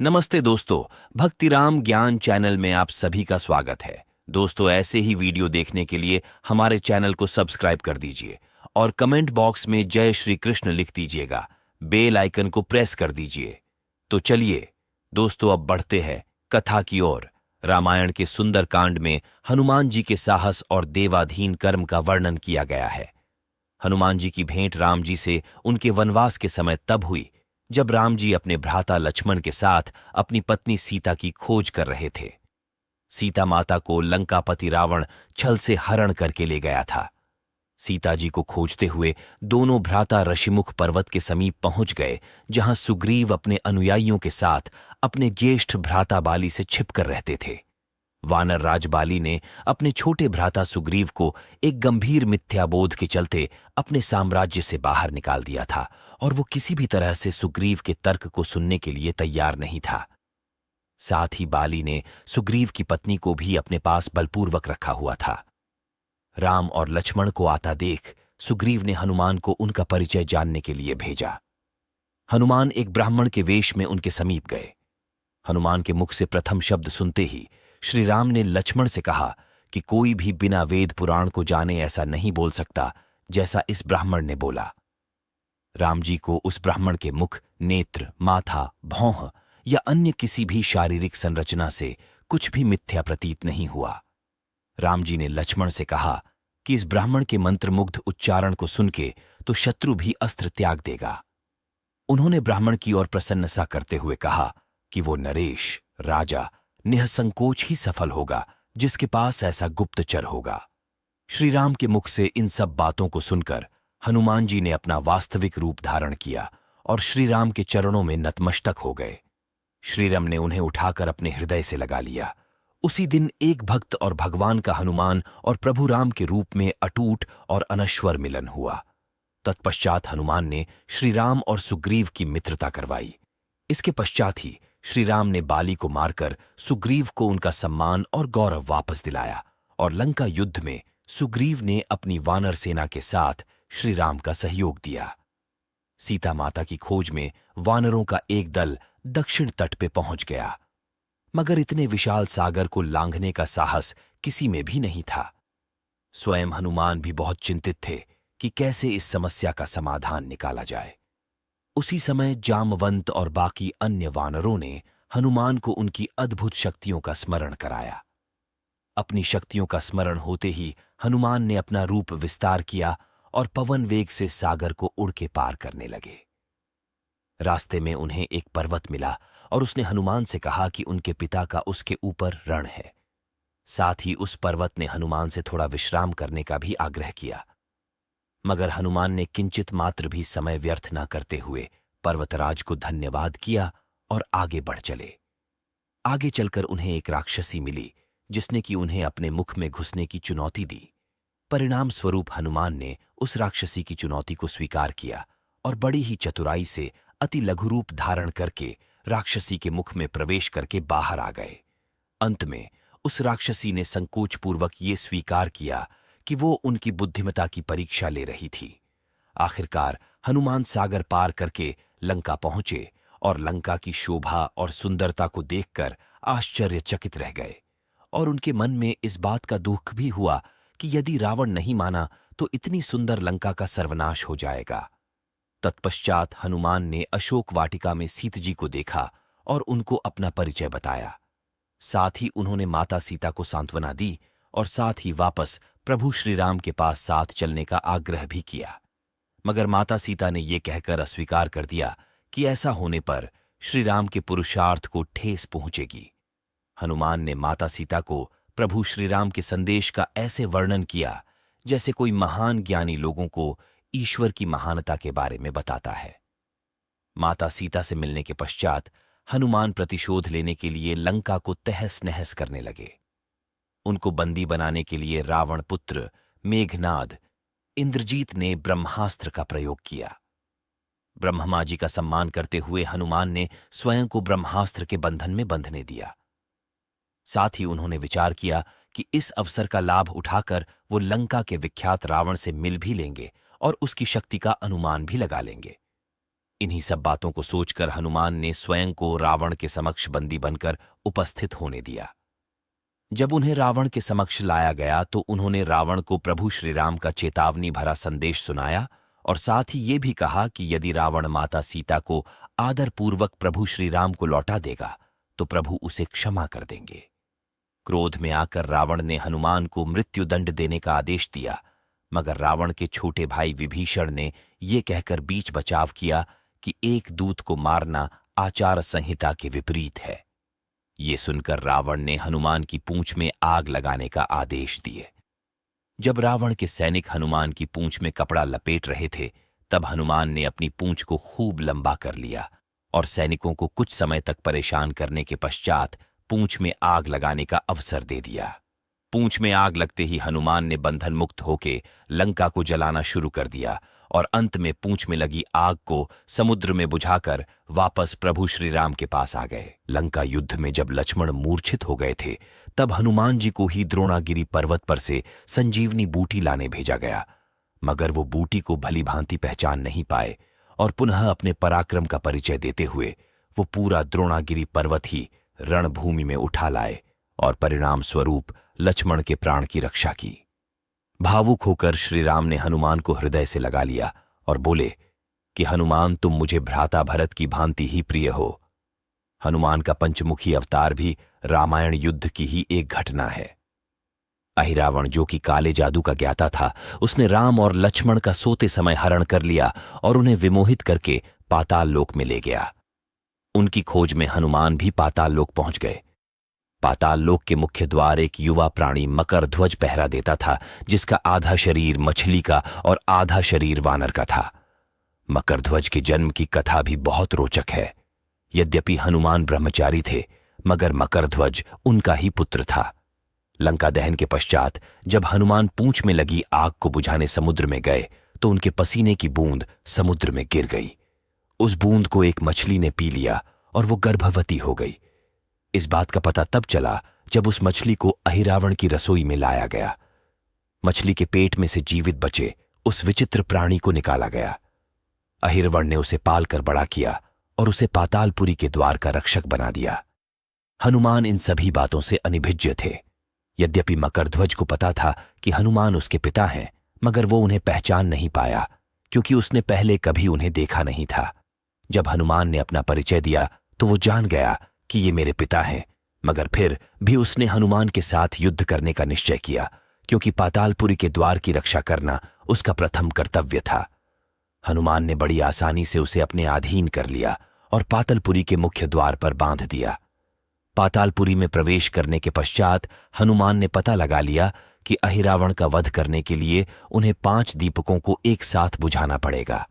नमस्ते दोस्तों, भक्तिराम ज्ञान चैनल में आप सभी का स्वागत है। दोस्तों, ऐसे ही वीडियो देखने के लिए हमारे चैनल को सब्सक्राइब कर दीजिए और कमेंट बॉक्स में जय श्री कृष्ण लिख दीजिएगा। बेल आइकन को प्रेस कर दीजिए। तो चलिए दोस्तों, अब बढ़ते हैं कथा की ओर। रामायण के सुंदर कांड में हनुमान जी के साहस और देवाधीन कर्म का वर्णन किया गया है। हनुमान जी की भेंट राम जी से उनके वनवास के समय तब हुई जब राम जी अपने भ्राता लक्ष्मण के साथ अपनी पत्नी सीता की खोज कर रहे थे। सीता माता को लंकापति रावण छल से हरण करके ले गया था। सीता जी को खोजते हुए दोनों भ्राता ऋषिमुख पर्वत के समीप पहुंच गए, जहां सुग्रीव अपने अनुयायियों के साथ अपने ज्येष्ठ भ्राता बाली से छिपकर रहते थे। वानर राज बाली ने अपने छोटे भ्राता सुग्रीव को एक गंभीर मिथ्याबोध के चलते अपने साम्राज्य से बाहर निकाल दिया था और वो किसी भी तरह से सुग्रीव के तर्क को सुनने के लिए तैयार नहीं था। साथ ही बाली ने सुग्रीव की पत्नी को भी अपने पास बलपूर्वक रखा हुआ था। राम और लक्ष्मण को आता देख सुग्रीव ने हनुमान को उनका परिचय जानने के लिए भेजा। हनुमान एक ब्राह्मण के वेश में उनके समीप गए। हनुमान के मुख से प्रथम शब्द सुनते ही श्री राम ने लक्ष्मण से कहा कि कोई भी बिना वेद पुराण को जाने ऐसा नहीं बोल सकता जैसा इस ब्राह्मण ने बोला। राम जी को उस ब्राह्मण के मुख, नेत्र, माथा, भौं या अन्य किसी भी शारीरिक संरचना से कुछ भी मिथ्या प्रतीत नहीं हुआ। राम जी ने लक्ष्मण से कहा कि इस ब्राह्मण के मंत्रमुग्ध उच्चारण को सुन के तो शत्रु भी अस्त्र त्याग देगा। उन्होंने ब्राह्मण की ओर प्रसन्नता करते हुए कहा कि वो नरेश, राजा, निःसंकोच ही सफल होगा जिसके पास ऐसा गुप्तचर होगा। श्री राम के मुख से इन सब बातों को सुनकर हनुमान जी ने अपना वास्तविक रूप धारण किया और श्री राम के चरणों में नतमस्तक हो गए। श्री राम ने उन्हें उठाकर अपने हृदय से लगा लिया। उसी दिन एक भक्त और भगवान का हनुमान और प्रभु राम के रूप में अटूट और अनश्वर मिलन हुआ। तत्पश्चात हनुमान ने श्री राम और सुग्रीव की मित्रता करवाई। इसके पश्चात ही श्री राम ने बाली को मारकर सुग्रीव को उनका सम्मान और गौरव वापस दिलाया और लंका युद्ध में सुग्रीव ने अपनी वानर सेना के साथ श्री राम का सहयोग दिया। सीता माता की खोज में वानरों का एक दल दक्षिण तट पे पहुंच गया, मगर इतने विशाल सागर को लांघने का साहस किसी में भी नहीं था। स्वयं हनुमान भी बहुत चिंतित थे कि कैसे इस समस्या का समाधान निकाला जाए। उसी समय जामवंत और बाकी अन्य वानरों ने हनुमान को उनकी अद्भुत शक्तियों का स्मरण कराया। अपनी शक्तियों का स्मरण होते ही हनुमान ने अपना रूप विस्तार किया और पवन वेग से सागर को उड़ के पार करने लगे। रास्ते में उन्हें एक पर्वत मिला और उसने हनुमान से कहा कि उनके पिता का उसके ऊपर रण है। साथ ही उस पर्वत ने हनुमान से थोड़ा विश्राम करने का भी आग्रह किया, मगर हनुमान ने किंचित मात्र भी समय व्यर्थ न करते हुए पर्वतराज को धन्यवाद किया और आगे बढ़ चले। आगे चलकर उन्हें एक राक्षसी मिली जिसने कि उन्हें अपने मुख में घुसने की चुनौती दी। परिणाम स्वरूप हनुमान ने उस राक्षसी की चुनौती को स्वीकार किया और बड़ी ही चतुराई से अति लघु रूप धारण करके राक्षसी के मुख में प्रवेश करके बाहर आ गए। अंत में उस राक्षसी ने संकोचपूर्वक ये स्वीकार किया कि वो उनकी बुद्धिमता की परीक्षा ले रही थी। आखिरकार हनुमान सागर पार करके लंका पहुंचे और लंका की शोभा और सुंदरता को देखकर आश्चर्यचकित रह गए और उनके मन में इस बात का दुख भी हुआ कि यदि रावण नहीं माना तो इतनी सुंदर लंका का सर्वनाश हो जाएगा। तत्पश्चात हनुमान ने अशोक वाटिका में सीता जी को देखा और उनको अपना परिचय बताया। साथ ही उन्होंने माता सीता को सांत्वना दी और साथ ही वापस प्रभु श्री राम के पास साथ चलने का आग्रह भी किया, मगर माता सीता ने यह कहकर अस्वीकार कर दिया कि ऐसा होने पर श्री राम के पुरुषार्थ को ठेस पहुंचेगी। हनुमान ने माता सीता को प्रभु श्री राम के संदेश का ऐसे वर्णन किया जैसे कोई महान ज्ञानी लोगों को ईश्वर की महानता के बारे में बताता है। माता सीता से मिलने के पश्चात हनुमान प्रतिशोध लेने के लिए लंका को तहस नहस करने लगे। उनको बंदी बनाने के लिए रावण पुत्र मेघनाद इंद्रजीत ने ब्रह्मास्त्र का प्रयोग किया। ब्रह्मा जी का सम्मान करते हुए हनुमान ने स्वयं को ब्रह्मास्त्र के बंधन में बंधने दिया। साथ ही उन्होंने विचार किया कि इस अवसर का लाभ उठाकर वो लंका के विख्यात रावण से मिल भी लेंगे और उसकी शक्ति का अनुमान भी लगा लेंगे। इन्हीं सब बातों को सोचकर हनुमान ने स्वयं को रावण के समक्ष बंदी बनकर उपस्थित होने दिया। जब उन्हें रावण के समक्ष लाया गया तो उन्होंने रावण को प्रभु श्री राम का चेतावनी भरा संदेश सुनाया और साथ ही ये भी कहा कि यदि रावण माता सीता को आदरपूर्वक प्रभु श्री राम को लौटा देगा तो प्रभु उसे क्षमा कर देंगे। क्रोध में आकर रावण ने हनुमान को मृत्युदंड देने का आदेश दिया, मगर रावण के छोटे भाई विभीषण ने ये कहकर बीच बचाव किया कि एक दूत को मारना आचार संहिता के विपरीत है। ये सुनकर रावण ने हनुमान की पूंछ में आग लगाने का आदेश दिए। जब रावण के सैनिक हनुमान की पूंछ में कपड़ा लपेट रहे थे, तब हनुमान ने अपनी पूंछ को खूब लंबा कर लिया और सैनिकों को कुछ समय तक परेशान करने के पश्चात पूंछ में आग लगाने का अवसर दे दिया। पूंछ में आग लगते ही हनुमान ने बंधन मुक्त होके लंका को जलाना शुरू कर दिया और अंत में पूंछ में लगी आग को समुद्र में बुझाकर वापस प्रभु श्री राम के पास आ गए। लंका युद्ध में जब लक्ष्मण मूर्छित हो गए थे, तब हनुमान जी को ही द्रोणागिरी पर्वत पर से संजीवनी बूटी लाने भेजा गया, मगर वो बूटी को भली भांति पहचान नहीं पाए और पुनः अपने पराक्रम का परिचय देते हुए वो पूरा द्रोणागिरी पर्वत ही रणभूमि में उठा लाए और परिणाम स्वरूप लक्ष्मण के प्राण की रक्षा की। भावुक होकर श्री राम ने हनुमान को हृदय से लगा लिया और बोले कि हनुमान, तुम मुझे भ्राता भरत की भांति ही प्रिय हो। हनुमान का पंचमुखी अवतार भी रामायण युद्ध की ही एक घटना है। अहिरावण, जो कि काले जादू का ज्ञाता था, उसने राम और लक्ष्मण का सोते समय हरण कर लिया और उन्हें विमोहित करके पाताल लोक में ले गया। उनकी खोज में हनुमान भी पाताल लोक पहुंच गए। पाताल लोक के मुख्य द्वार एक युवा प्राणी मकरध्वज पहरा देता था, जिसका आधा शरीर मछली का और आधा शरीर वानर का था। मकरध्वज के जन्म की कथा भी बहुत रोचक है। यद्यपि हनुमान ब्रह्मचारी थे, मगर मकरध्वज उनका ही पुत्र था। लंका दहन के पश्चात जब हनुमान पूंछ में लगी आग को बुझाने समुद्र में गए तो उनके पसीने की बूंद समुद्र में गिर गई। उस बूंद को एक मछली ने पी लिया और वो गर्भवती हो गई। इस बात का पता तब चला जब उस मछली को अहिरावण की रसोई में लाया गया। मछली के पेट में से जीवित बचे उस विचित्र प्राणी को निकाला गया। अहिरावण ने उसे पालकर बड़ा किया और उसे पातालपुरी के द्वार का रक्षक बना दिया। हनुमान इन सभी बातों से अनिभिज्य थे। यद्यपि मकरध्वज को पता था कि हनुमान उसके पिता हैं, मगर वो उन्हें पहचान नहीं पाया, क्योंकि उसने पहले कभी उन्हें देखा नहीं था। जब हनुमान ने अपना परिचय दिया तो वो जान गया कि ये मेरे पिता हैं, मगर फिर भी उसने हनुमान के साथ युद्ध करने का निश्चय किया, क्योंकि पातालपुरी के द्वार की रक्षा करना उसका प्रथम कर्तव्य था। हनुमान ने बड़ी आसानी से उसे अपने अधीन कर लिया और पातालपुरी के मुख्य द्वार पर बांध दिया। पातालपुरी में प्रवेश करने के पश्चात हनुमान ने पता लगा लिया कि अहिरावण का वध करने के लिए उन्हें 5 दीपकों को एक साथ बुझाना पड़ेगा।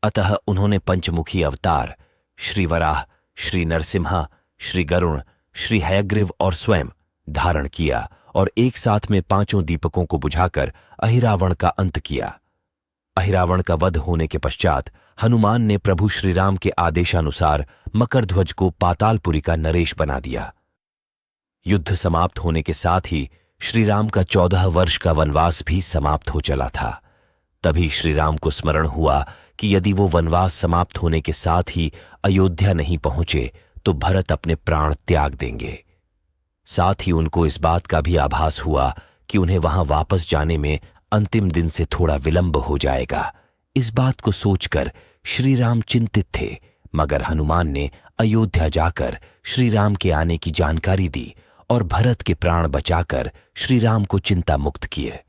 अतः उन्होंने पंचमुखी अवतार श्री वराह, श्री नरसिम्हा, श्री गरुण, श्री हयग्रीव और स्वयं धारण किया और एक साथ में 5 दीपकों को बुझाकर अहिरावण का अंत किया। अहिरावण का वध होने के पश्चात हनुमान ने प्रभु श्री राम के आदेशानुसार मकरध्वज को पातालपुरी का नरेश बना दिया। युद्ध समाप्त होने के साथ ही श्री राम का 14 वर्ष का वनवास भी समाप्त हो चला था। तभी श्री राम को स्मरण हुआ कि यदि वो वनवास समाप्त होने के साथ ही अयोध्या नहीं पहुंचे तो भरत अपने प्राण त्याग देंगे। साथ ही उनको इस बात का भी आभास हुआ कि उन्हें वहां वापस जाने में अंतिम दिन से थोड़ा विलंब हो जाएगा। इस बात को सोचकर श्री राम चिंतित थे, मगर हनुमान ने अयोध्या जाकर श्री राम के आने की जानकारी दी और भरत के प्राण बचाकर श्री राम को चिंता मुक्त किए।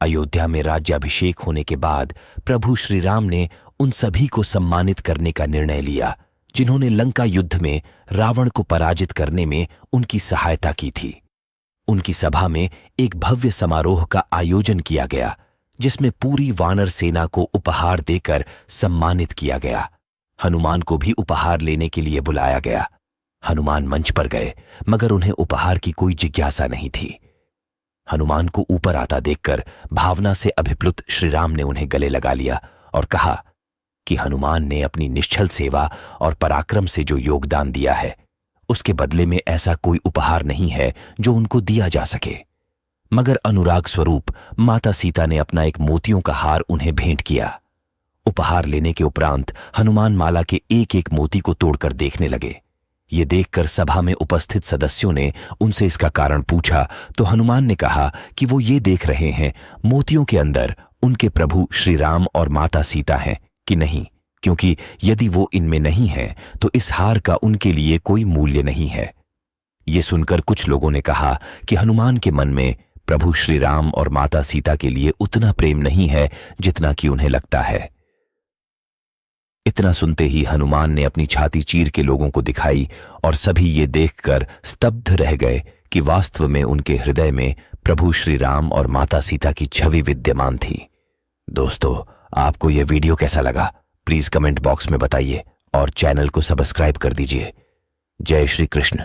अयोध्या में राज्याभिषेक होने के बाद प्रभु श्री राम ने उन सभी को सम्मानित करने का निर्णय लिया जिन्होंने लंका युद्ध में रावण को पराजित करने में उनकी सहायता की थी। उनकी सभा में एक भव्य समारोह का आयोजन किया गया, जिसमें पूरी वानर सेना को उपहार देकर सम्मानित किया गया। हनुमान को भी उपहार लेने के लिए बुलाया गया। हनुमान मंच पर गए, मगर उन्हें उपहार की कोई जिज्ञासा नहीं थी। हनुमान को ऊपर आता देखकर भावना से अभिप्लुत श्री राम ने उन्हें गले लगा लिया और कहा कि हनुमान ने अपनी निश्चल सेवा और पराक्रम से जो योगदान दिया है, उसके बदले में ऐसा कोई उपहार नहीं है जो उनको दिया जा सके। मगर अनुराग स्वरूप माता सीता ने अपना एक मोतियों का हार उन्हें भेंट किया। उपहार लेने के उपरांत हनुमान माला के एक एक मोती को तोड़कर देखने लगे। ये देखकर सभा में उपस्थित सदस्यों ने उनसे इसका कारण पूछा तो हनुमान ने कहा कि वो ये देख रहे हैं मोतियों के अंदर उनके प्रभु श्री राम और माता सीता हैं कि नहीं, क्योंकि यदि वो इनमें नहीं हैं तो इस हार का उनके लिए कोई मूल्य नहीं है। ये सुनकर कुछ लोगों ने कहा कि हनुमान के मन में प्रभु श्री राम और माता सीता के लिए उतना प्रेम नहीं है जितना कि उन्हें लगता है। इतना सुनते ही हनुमान ने अपनी छाती चीर के लोगों को दिखाई और सभी ये देखकर स्तब्ध रह गए कि वास्तव में उनके हृदय में प्रभु श्री राम और माता सीता की छवि विद्यमान थी। दोस्तों, आपको यह वीडियो कैसा लगा प्लीज कमेंट बॉक्स में बताइए और चैनल को सब्सक्राइब कर दीजिए। जय श्री कृष्ण।